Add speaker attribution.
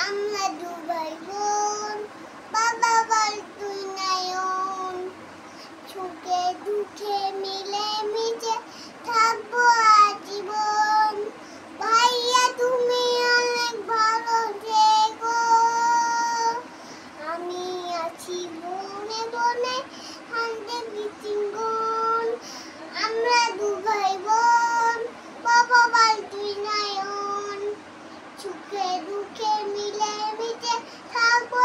Speaker 1: আমরা দুবাই বোন, বাবা বল তুই নয়ন, সুখে দুঃখে মিলে মিশে থাকবো আজীবন। ভাইয়া তুমি অনেক ভালো থেকো, আমি আছি বনে বনে হান্তে বিচিঙ্গন। আমরা দুবাই বোন, বাবা বল তুই নয়ন, সুখে দুঃখে মিলে মিশে থাকবো